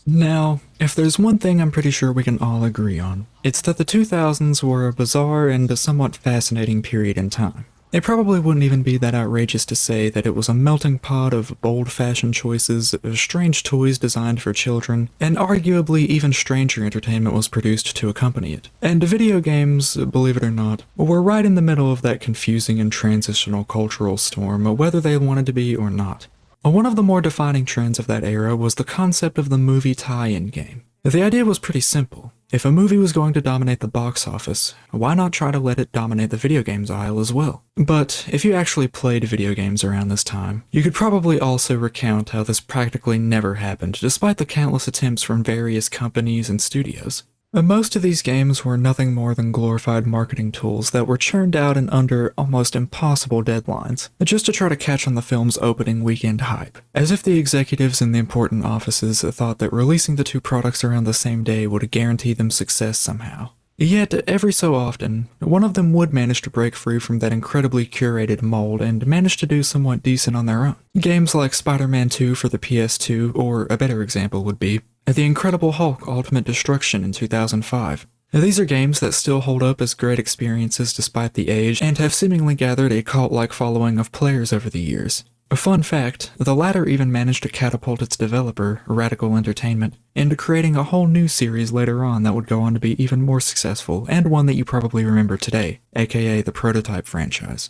Now, if there's one thing I'm pretty sure we can all agree on, it's that the 2000s were a bizarre and a somewhat fascinating period in time. It probably wouldn't even be that outrageous to say that it was a melting pot of bold fashion choices, strange toys designed for children, and arguably even stranger entertainment was produced to accompany it. And video games, believe it or not, were right in the middle of that confusing and transitional cultural storm, whether they wanted to be or not. One of the more defining trends of that era was the concept of the movie tie-in game. The idea was pretty simple. If a movie was going to dominate the box office, why not try to let it dominate the video games aisle as well? But if you actually played video games around this time, you could probably also recount how this practically never happened, despite the countless attempts from various companies and studios. Most of these games were nothing more than glorified marketing tools that were churned out in under almost impossible deadlines, just to try to catch on the film's opening weekend hype, as if the executives in the important offices thought that releasing the two products around the same day would guarantee them success somehow. Yet, every so often, one of them would manage to break free from that incredibly curated mold and manage to do somewhat decent on their own. Games like Spider-Man 2 for the PS2, or a better example would be The Incredible Hulk Ultimate Destruction in 2005. These are games that still hold up as great experiences despite the age, and have seemingly gathered a cult-like following of players over the years. A fun fact, the latter even managed to catapult its developer, Radical Entertainment, into creating a whole new series later on that would go on to be even more successful, and one that you probably remember today, aka the Prototype franchise.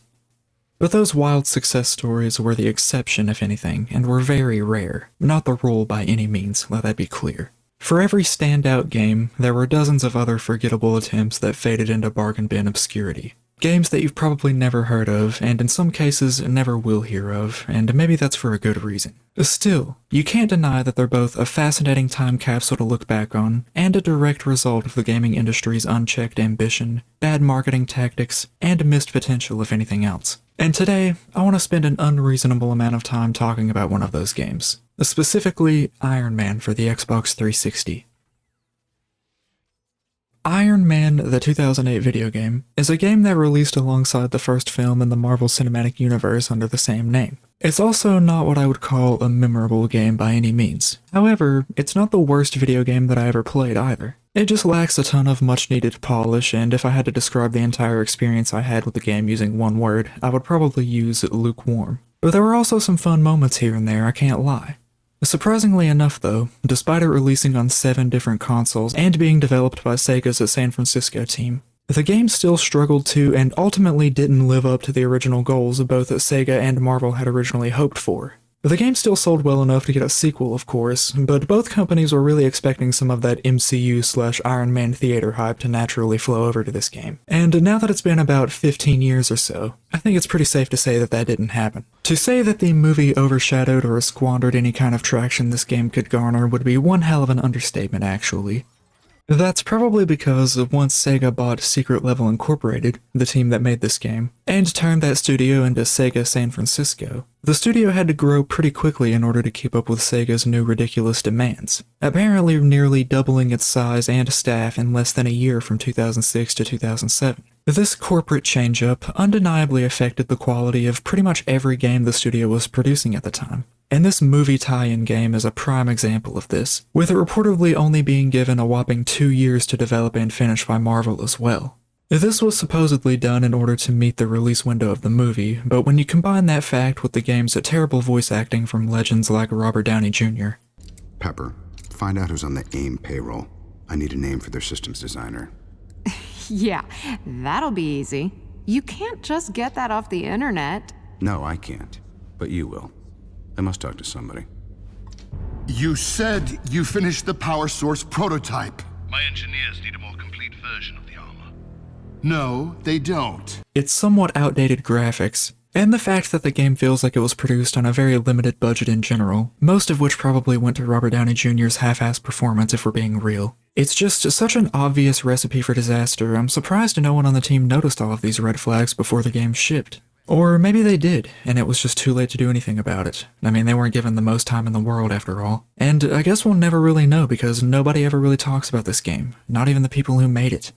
But those wild success stories were the exception, if anything, and were very rare, not the rule by any means, let that be clear. For every standout game, there were dozens of other forgettable attempts that faded into bargain bin obscurity. Games that you've probably never heard of, and in some cases never will hear of, and maybe that's for a good reason. Still, you can't deny that they're both a fascinating time capsule to look back on, and a direct result of the gaming industry's unchecked ambition, bad marketing tactics, and missed potential if anything else. And today, I want to spend an unreasonable amount of time talking about one of those games, specifically Iron Man for the Xbox 360. Iron Man, the 2008 video game, is a game that released alongside the first film in the Marvel Cinematic Universe under the same name. It's also not what I would call a memorable game by any means. However, it's not the worst video game that I ever played either. It just lacks a ton of much-needed polish, and if I had to describe the entire experience I had with the game using one word, I would probably use lukewarm. But there were also some fun moments here and there, I can't lie. Surprisingly enough though, despite it releasing on 7 different consoles and being developed by Sega's San Francisco team, the game still struggled to and ultimately didn't live up to the original goals both Sega and Marvel had originally hoped for. The game still sold well enough to get a sequel, of course, but both companies were really expecting some of that MCU/Iron Man theater hype to naturally flow over to this game. And now that it's been about 15 years or so, I think it's pretty safe to say that that didn't happen. To say that the movie overshadowed or squandered any kind of traction this game could garner would be one hell of an understatement, actually. That's probably because once Sega bought Secret Level Incorporated, the team that made this game, and turned that studio into Sega San Francisco, the studio had to grow pretty quickly in order to keep up with Sega's new ridiculous demands, apparently nearly doubling its size and staff in less than a year from 2006 to 2007. This corporate change-up undeniably affected the quality of pretty much every game the studio was producing at the time. And this movie tie-in game is a prime example of this, with it reportedly only being given a whopping 2 years to develop and finish by Marvel as well. This was supposedly done in order to meet the release window of the movie, but when you combine that fact with the game's terrible voice acting from legends like Robert Downey Jr. Pepper, find out who's on the AIM payroll. I need a name for their systems designer. Yeah, that'll be easy. You can't just get that off the internet. No, I can't, but you will. I must talk to somebody. You said you finished the power source prototype. My engineers need a more complete version of the armor. No, they don't. Its somewhat outdated graphics, and the fact that the game feels like it was produced on a very limited budget in general, most of which probably went to Robert Downey Jr.'s half-assed performance if we're being real. It's just such an obvious recipe for disaster, I'm surprised no one on the team noticed all of these red flags before the game shipped. Or maybe they did, and it was just too late to do anything about it. I mean, they weren't given the most time in the world after all. And I guess we'll never really know because nobody ever really talks about this game, not even the people who made it.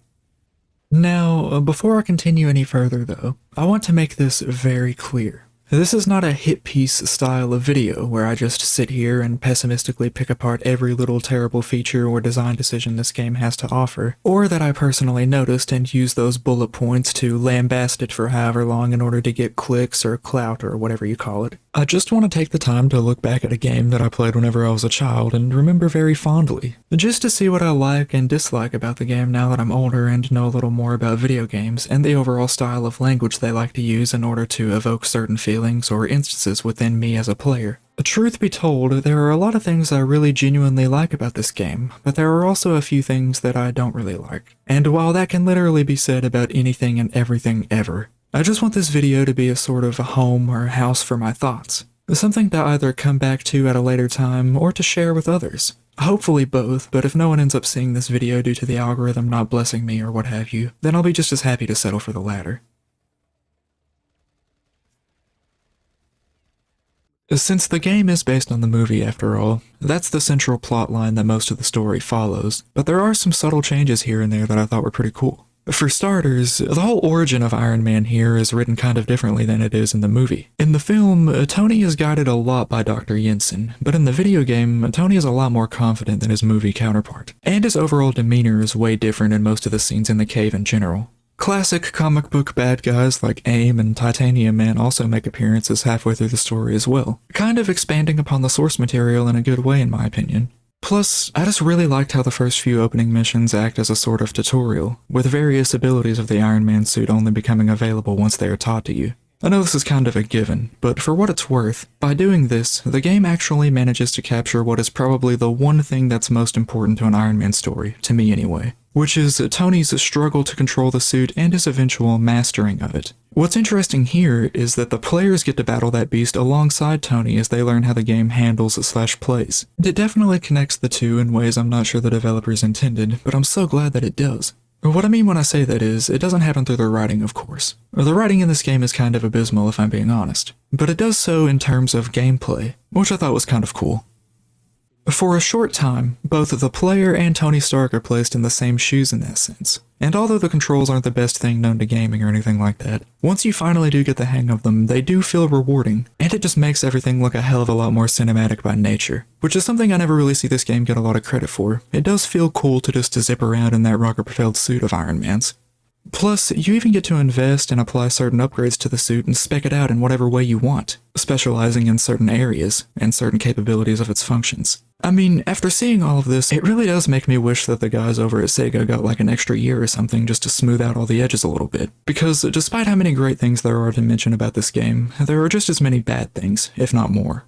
Now, before I continue any further though, I want to make this very clear. This is not a hit piece style of video where I just sit here and pessimistically pick apart every little terrible feature or design decision this game has to offer, or that I personally noticed and use those bullet points to lambast it for however long in order to get clicks or clout or whatever you call it. I just want to take the time to look back at a game that I played whenever I was a child and remember very fondly, just to see what I like and dislike about the game now that I'm older and know a little more about video games and the overall style of language they like to use in order to evoke certain feelings or instances within me as a player. Truth be told, there are a lot of things I really genuinely like about this game, but there are also a few things that I don't really like. And while that can literally be said about anything and everything ever, I just want this video to be a sort of a home or house for my thoughts. Something to either come back to at a later time or to share with others. Hopefully both, but if no one ends up seeing this video due to the algorithm not blessing me or what have you, then I'll be just as happy to settle for the latter. Since the game is based on the movie after all, that's the central plot line that most of the story follows, but there are some subtle changes here and there that I thought were pretty cool. For starters, the whole origin of Iron Man here is written kind of differently than it is in the movie. In the film, Tony is guided a lot by Dr. Jensen, but in the video game, Tony is a lot more confident than his movie counterpart, and his overall demeanor is way different in most of the scenes in the cave in general. Classic comic book bad guys like AIM and Titanium Man also make appearances halfway through the story as well, kind of expanding upon the source material in a good way in my opinion. Plus, I just really liked how the first few opening missions act as a sort of tutorial, with various abilities of the Iron Man suit only becoming available once they are taught to you. I know this is kind of a given, but for what it's worth, by doing this, the game actually manages to capture what is probably the one thing that's most important to an Iron Man story, to me anyway, which is Tony's struggle to control the suit and his eventual mastering of it. What's interesting here is that the players get to battle that beast alongside Tony as they learn how the game handles/plays. It definitely connects the two in ways I'm not sure the developers intended, but I'm so glad that it does. What I mean when I say that is, it doesn't happen through the writing, of course. The writing in this game is kind of abysmal if I'm being honest, but it does so in terms of gameplay, which I thought was kind of cool. For a short time, both the player and Tony Stark are placed in the same shoes in that sense, and although the controls aren't the best thing known to gaming or anything like that, once you finally do get the hang of them, they do feel rewarding, and it just makes everything look a hell of a lot more cinematic by nature, which is something I never really see this game get a lot of credit for. It does feel cool to just zip around in that rocket-propelled suit of Iron Man's. Plus, you even get to invest and apply certain upgrades to the suit and spec it out in whatever way you want, specializing in certain areas and certain capabilities of its functions. I mean, after seeing all of this, it really does make me wish that the guys over at Sega got like an extra year or something just to smooth out all the edges a little bit, because despite how many great things there are to mention about this game, there are just as many bad things, if not more.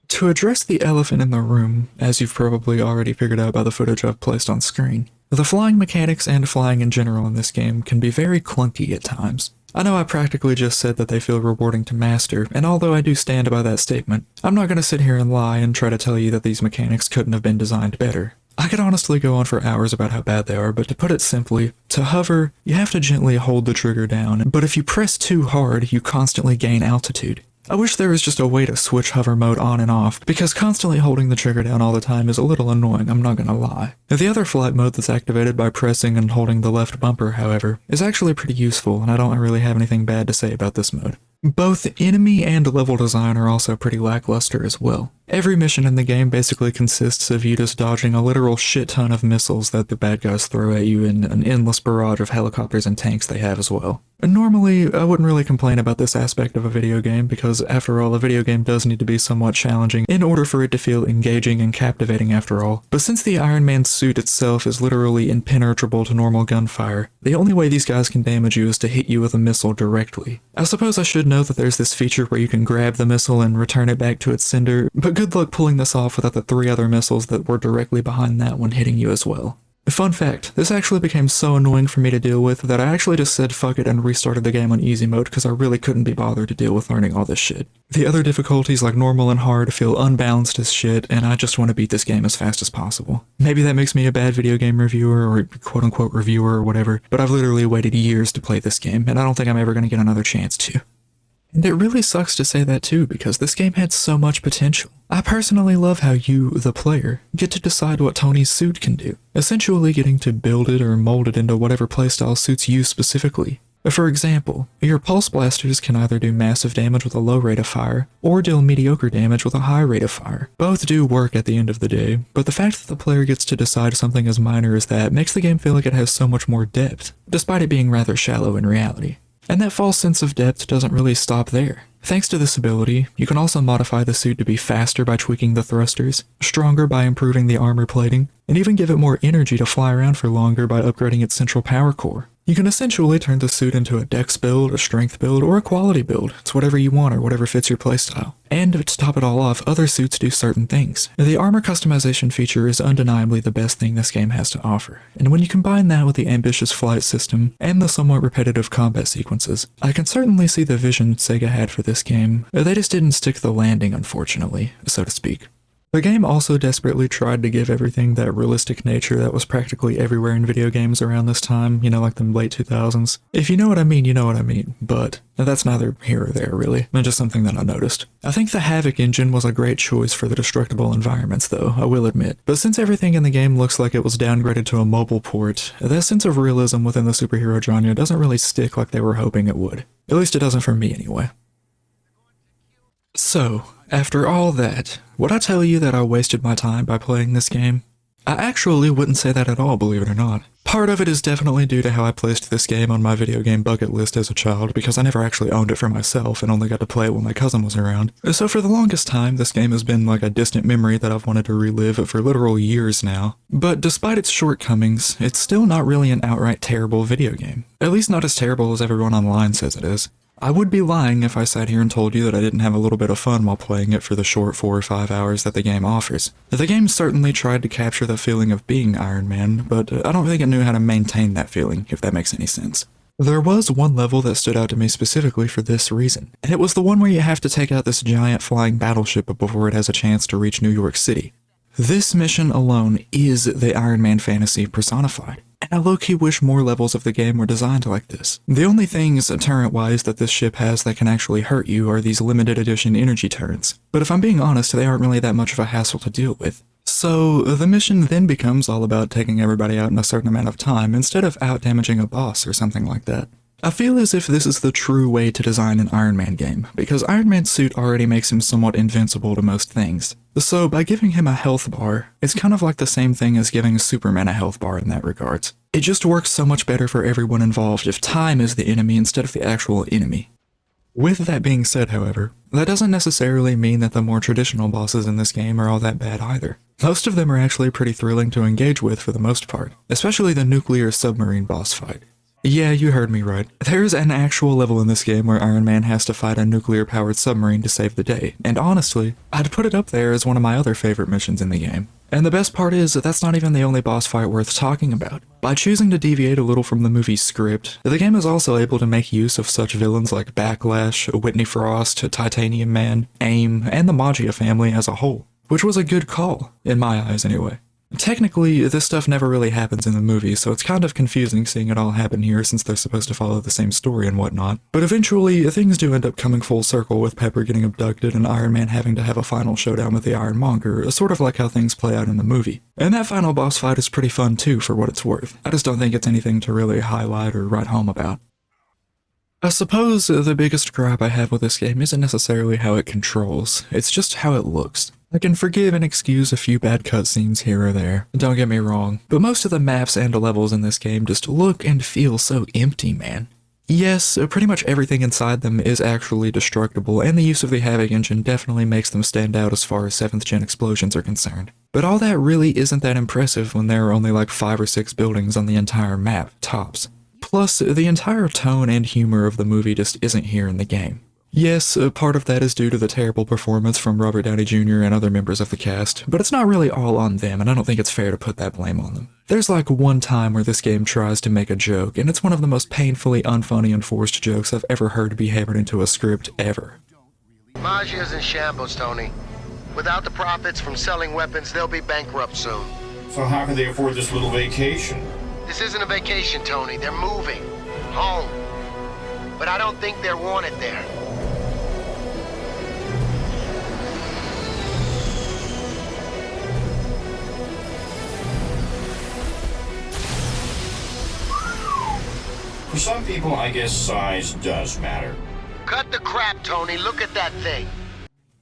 To address the elephant in the room, as you've probably already figured out by the footage I've placed on screen, the flying mechanics and flying in general in this game can be very clunky at times. I know I practically just said that they feel rewarding to master, and although I do stand by that statement, I'm not going to sit here and lie and try to tell you that these mechanics couldn't have been designed better. I could honestly go on for hours about how bad they are, but to put it simply, to hover, you have to gently hold the trigger down, but if you press too hard, you constantly gain altitude. I wish there was just a way to switch hover mode on and off, because constantly holding the trigger down all the time is a little annoying, I'm not gonna lie. The other flight mode that's activated by pressing and holding the left bumper, however, is actually pretty useful, and I don't really have anything bad to say about this mode. Both enemy and level design are also pretty lackluster as well. Every mission in the game basically consists of you just dodging a literal shit ton of missiles that the bad guys throw at you in an endless barrage of helicopters and tanks they have as well. Normally, I wouldn't really complain about this aspect of a video game because, after all, a video game does need to be somewhat challenging in order for it to feel engaging and captivating after all. But since the Iron Man suit itself is literally impenetrable to normal gunfire, the only way these guys can damage you is to hit you with a missile directly. I suppose I should note that there's this feature where you can grab the missile and return it back to its sender, but good luck pulling this off without the 3 other missiles that were directly behind that one hitting you as well. Fun fact, this actually became so annoying for me to deal with that I actually just said fuck it and restarted the game on easy mode because I really couldn't be bothered to deal with learning all this shit. The other difficulties like normal and hard feel unbalanced as shit, and I just want to beat this game as fast as possible. Maybe that makes me a bad video game reviewer or quote-unquote reviewer or whatever, but I've literally waited years to play this game, and I don't think I'm ever going to get another chance to. And it really sucks to say that too, because this game had so much potential. I personally love how you, the player, get to decide what Tony's suit can do, essentially getting to build it or mold it into whatever playstyle suits you specifically. For example, your pulse blasters can either do massive damage with a low rate of fire, or deal mediocre damage with a high rate of fire. Both do work at the end of the day, but the fact that the player gets to decide something as minor as that makes the game feel like it has so much more depth, despite it being rather shallow in reality. And that false sense of depth doesn't really stop there. Thanks to this ability, you can also modify the suit to be faster by tweaking the thrusters, stronger by improving the armor plating, and even give it more energy to fly around for longer by upgrading its central power core. You can essentially turn the suit into a dex build, a strength build, or a quality build. It's whatever you want or whatever fits your playstyle. And to top it all off, other suits do certain things. The armor customization feature is undeniably the best thing this game has to offer, and when you combine that with the ambitious flight system and the somewhat repetitive combat sequences, I can certainly see the vision Sega had for this game. They just didn't stick the landing, unfortunately, so to speak. The game also desperately tried to give everything that realistic nature that was practically everywhere in video games around this time, like the late 2000s. If you know what I mean, you know what I mean, but that's neither here or there, really. It's just something that I noticed. I think the Havoc engine was a great choice for the destructible environments, though, I will admit. But since everything in the game looks like it was downgraded to a mobile port, that sense of realism within the superhero genre doesn't really stick like they were hoping it would. At least it doesn't for me, anyway. So, after all that, would I tell you that I wasted my time by playing this game? I actually wouldn't say that at all, believe it or not. Part of it is definitely due to how I placed this game on my video game bucket list as a child, because I never actually owned it for myself and only got to play it when my cousin was around. So for the longest time, this game has been like a distant memory that I've wanted to relive for literal years now. But despite its shortcomings, it's still not really an outright terrible video game. At least not as terrible as everyone online says it is. I would be lying if I sat here and told you that I didn't have a little bit of fun while playing it for the short 4 or 5 hours that the game offers. The game certainly tried to capture the feeling of being Iron Man, but I don't think it knew how to maintain that feeling, if that makes any sense. There was one level that stood out to me specifically for this reason, and it was the one where you have to take out this giant flying battleship before it has a chance to reach New York City. This mission alone is the Iron Man fantasy personified. And I low-key wish more levels of the game were designed like this. The only things, turret-wise, that this ship has that can actually hurt you are these limited edition energy turrets. But if I'm being honest, they aren't really that much of a hassle to deal with. So, the mission then becomes all about taking everybody out in a certain amount of time, instead of out-damaging a boss or something like that. I feel as if this is the true way to design an Iron Man game, because Iron Man's suit already makes him somewhat invincible to most things. So by giving him a health bar, it's kind of like the same thing as giving Superman a health bar in that regards. It just works so much better for everyone involved if time is the enemy instead of the actual enemy. With that being said, however, that doesn't necessarily mean that the more traditional bosses in this game are all that bad either. Most of them are actually pretty thrilling to engage with for the most part, especially the nuclear submarine boss fight. Yeah, you heard me right. There's an actual level in this game where Iron Man has to fight a nuclear-powered submarine to save the day, and honestly, I'd put it up there as one of my other favorite missions in the game. And the best part is that that's not even the only boss fight worth talking about. By choosing to deviate a little from the movie's script, the game is also able to make use of such villains like Backlash, Whitney Frost, Titanium Man, AIM, and the Maggia family as a whole, which was a good call, in my eyes anyway. Technically, this stuff never really happens in the movie, so it's kind of confusing seeing it all happen here since they're supposed to follow the same story and whatnot. But eventually, things do end up coming full circle with Pepper getting abducted and Iron Man having to have a final showdown with the Ironmonger, sort of like how things play out in the movie. And that final boss fight is pretty fun too, for what it's worth. I just don't think it's anything to really highlight or write home about. I suppose the biggest gripe I have with this game isn't necessarily how it controls, it's just how it looks. I can forgive and excuse a few bad cutscenes here or there, don't get me wrong, but most of the maps and levels in this game just look and feel so empty, man. Yes, pretty much everything inside them is actually destructible, and the use of the Havoc engine definitely makes them stand out as far as 7th gen explosions are concerned. But all that really isn't that impressive when there are only like 5 or 6 buildings on the entire map, tops. Plus, the entire tone and humor of the movie just isn't here in the game. Yes, part of that is due to the terrible performance from Robert Downey Jr. and other members of the cast, but it's not really all on them, and I don't think it's fair to put that blame on them. There's like one time where this game tries to make a joke, and it's one of the most painfully unfunny and forced jokes I've ever heard be hammered into a script ever. Maggia's in shambles, Tony. Without the profits from selling weapons, they'll be bankrupt soon. So how can they afford this little vacation? This isn't a vacation, Tony. They're moving. Home. But I don't think they're wanted there. For some people, I guess size does matter. Cut the crap, Tony. Look at that thing.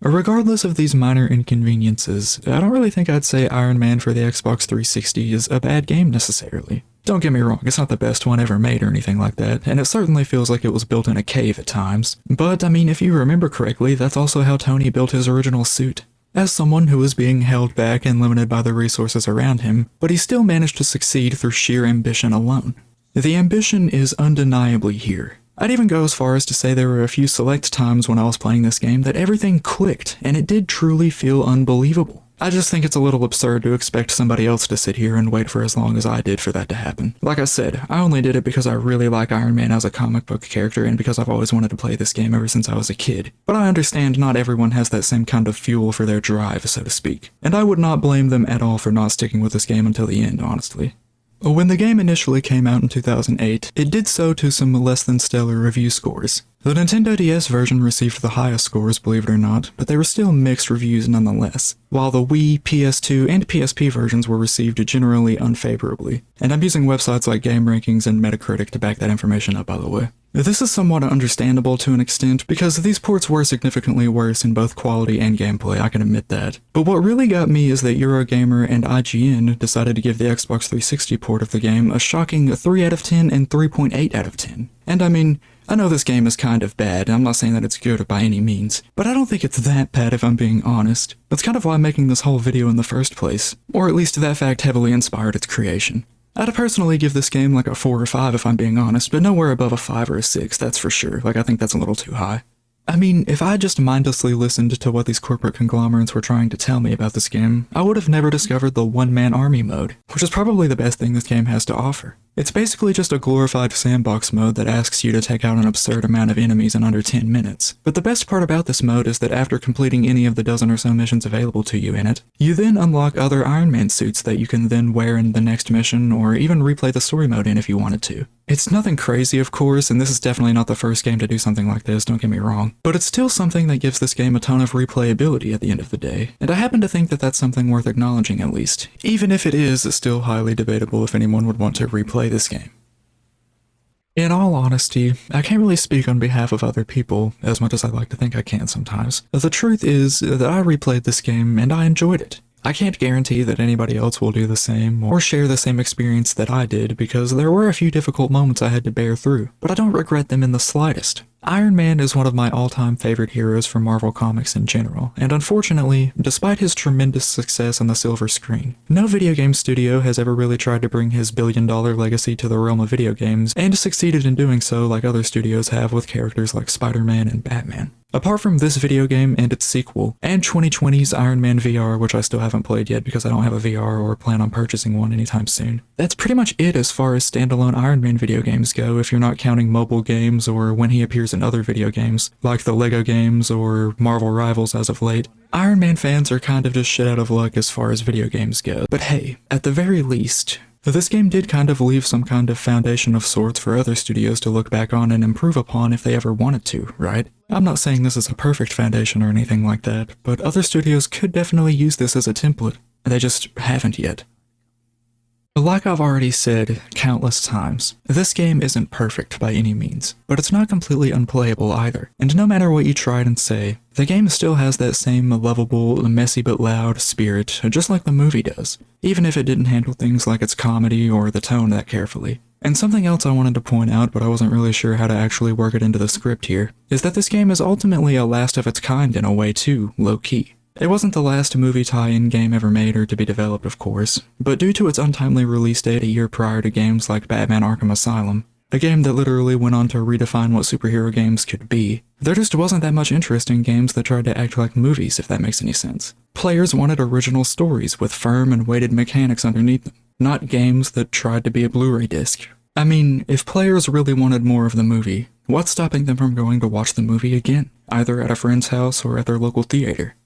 Regardless of these minor inconveniences, I don't really think I'd say Iron Man for the Xbox 360 is a bad game necessarily. Don't get me wrong, it's not the best one ever made or anything like that, and it certainly feels like it was built in a cave at times. But, I mean, if you remember correctly, that's also how Tony built his original suit. As someone who was being held back and limited by the resources around him, but he still managed to succeed through sheer ambition alone. The ambition is undeniably here. I'd even go as far as to say there were a few select times when I was playing this game that everything clicked, and it did truly feel unbelievable. I just think it's a little absurd to expect somebody else to sit here and wait for as long as I did for that to happen. Like I said, I only did it because I really like Iron Man as a comic book character and because I've always wanted to play this game ever since I was a kid. But I understand not everyone has that same kind of fuel for their drive, so to speak. And I would not blame them at all for not sticking with this game until the end, honestly. When the game initially came out in 2008, it did so to some less than stellar review scores. The Nintendo DS version received the highest scores, believe it or not, but they were still mixed reviews nonetheless, while the Wii, PS2, and PSP versions were received generally unfavorably. And I'm using websites like GameRankings and Metacritic to back that information up, by the way. This is somewhat understandable to an extent, because these ports were significantly worse in both quality and gameplay, I can admit that. But what really got me is that Eurogamer and IGN decided to give the Xbox 360 port of the game a shocking 3 out of 10 and 3.8 out of 10. And I mean, I know this game is kind of bad, I'm not saying that it's good by any means, but I don't think it's that bad if I'm being honest. That's kind of why I'm making this whole video in the first place, or at least that fact heavily inspired its creation. I'd personally give this game like a 4 or 5 if I'm being honest, but nowhere above a 5 or a 6, that's for sure. Like, I think that's a little too high. I mean, if I just mindlessly listened to what these corporate conglomerates were trying to tell me about this game, I would have never discovered the one-man army mode, which is probably the best thing this game has to offer. It's basically just a glorified sandbox mode that asks you to take out an absurd amount of enemies in under 10 minutes. But the best part about this mode is that after completing any of the dozen or so missions available to you in it, you then unlock other Iron Man suits that you can then wear in the next mission or even replay the story mode in if you wanted to. It's nothing crazy, of course, and this is definitely not the first game to do something like this, don't get me wrong, but it's still something that gives this game a ton of replayability at the end of the day, and I happen to think that that's something worth acknowledging at least, even if it is still highly debatable if anyone would want to replay this game. In all honesty, I can't really speak on behalf of other people, as much as I'd like to think I can sometimes. The truth is that I replayed this game and I enjoyed it. I can't guarantee that anybody else will do the same or share the same experience that I did because there were a few difficult moments I had to bear through, but I don't regret them in the slightest. Iron Man is one of my all-time favorite heroes from Marvel Comics in general, and unfortunately, despite his tremendous success on the silver screen, no video game studio has ever really tried to bring his billion-dollar legacy to the realm of video games, and succeeded in doing so like other studios have with characters like Spider-Man and Batman. Apart from this video game and its sequel, and 2020's Iron Man VR, which I still haven't played yet because I don't have a VR or plan on purchasing one anytime soon, that's pretty much it as far as standalone Iron Man video games go if you're not counting mobile games or when he appears in other video games, like the LEGO games or Marvel Rivals as of late. Iron Man fans are kind of just shit out of luck as far as video games go, but hey, at the very least, this game did kind of leave some kind of foundation of sorts for other studios to look back on and improve upon if they ever wanted to, right? I'm not saying this is a perfect foundation or anything like that, but other studios could definitely use this as a template. They just haven't yet. Like I've already said countless times, this game isn't perfect by any means, but it's not completely unplayable either. And no matter what you try and say, the game still has that same lovable, messy but loud spirit, just like the movie does, even if it didn't handle things like its comedy or the tone that carefully. And something else I wanted to point out, but I wasn't really sure how to actually work it into the script here, is that this game is ultimately a last of its kind in a way too, low-key. It wasn't the last movie tie-in game ever made or to be developed, of course, but due to its untimely release date a year prior to games like Batman Arkham Asylum, a game that literally went on to redefine what superhero games could be, there just wasn't that much interest in games that tried to act like movies, if that makes any sense. Players wanted original stories with firm and weighted mechanics underneath them, not games that tried to be a Blu-ray disc. I mean, if players really wanted more of the movie, what's stopping them from going to watch the movie again, either at a friend's house or at their local theater?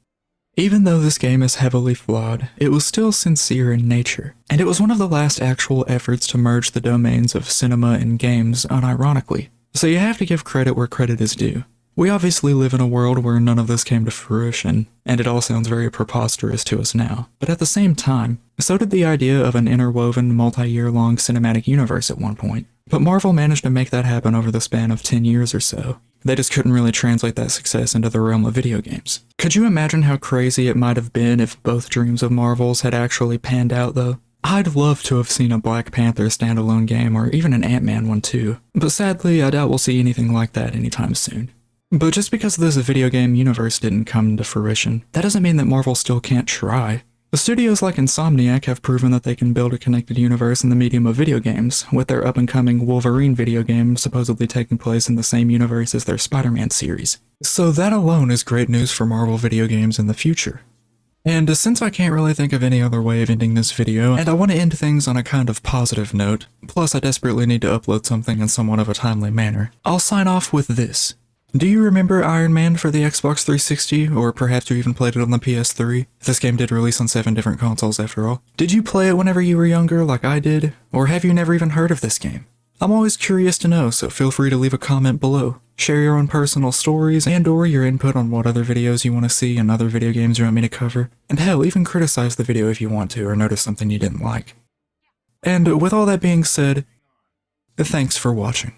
Even though this game is heavily flawed, it was still sincere in nature, and it was one of the last actual efforts to merge the domains of cinema and games unironically. So you have to give credit where credit is due. We obviously live in a world where none of this came to fruition, and it all sounds very preposterous to us now, but at the same time, so did the idea of an interwoven multi-year-long cinematic universe at one point. But Marvel managed to make that happen over the span of 10 years or so. They just couldn't really translate that success into the realm of video games. Could you imagine how crazy it might have been if both dreams of Marvel's had actually panned out, though? I'd love to have seen a Black Panther standalone game, or even an Ant-Man one too, but sadly I doubt we'll see anything like that anytime soon. But just because this video game universe didn't come to fruition, that doesn't mean that Marvel still can't try. The studios like Insomniac have proven that they can build a connected universe in the medium of video games, with their up-and-coming Wolverine video game supposedly taking place in the same universe as their Spider-Man series. So that alone is great news for Marvel video games in the future. And since I can't really think of any other way of ending this video, and I want to end things on a kind of positive note, plus I desperately need to upload something in somewhat of a timely manner, I'll sign off with this. Do you remember Iron Man for the Xbox 360, or perhaps you even played it on the PS3? This game did release on 7 different consoles after all. Did you play it whenever you were younger like I did, or have you never even heard of this game? I'm always curious to know, so feel free to leave a comment below. Share your own personal stories and/or your input on what other videos you want to see and other video games you want me to cover. And hell, even criticize the video if you want to, or notice something you didn't like. And with all that being said, thanks for watching.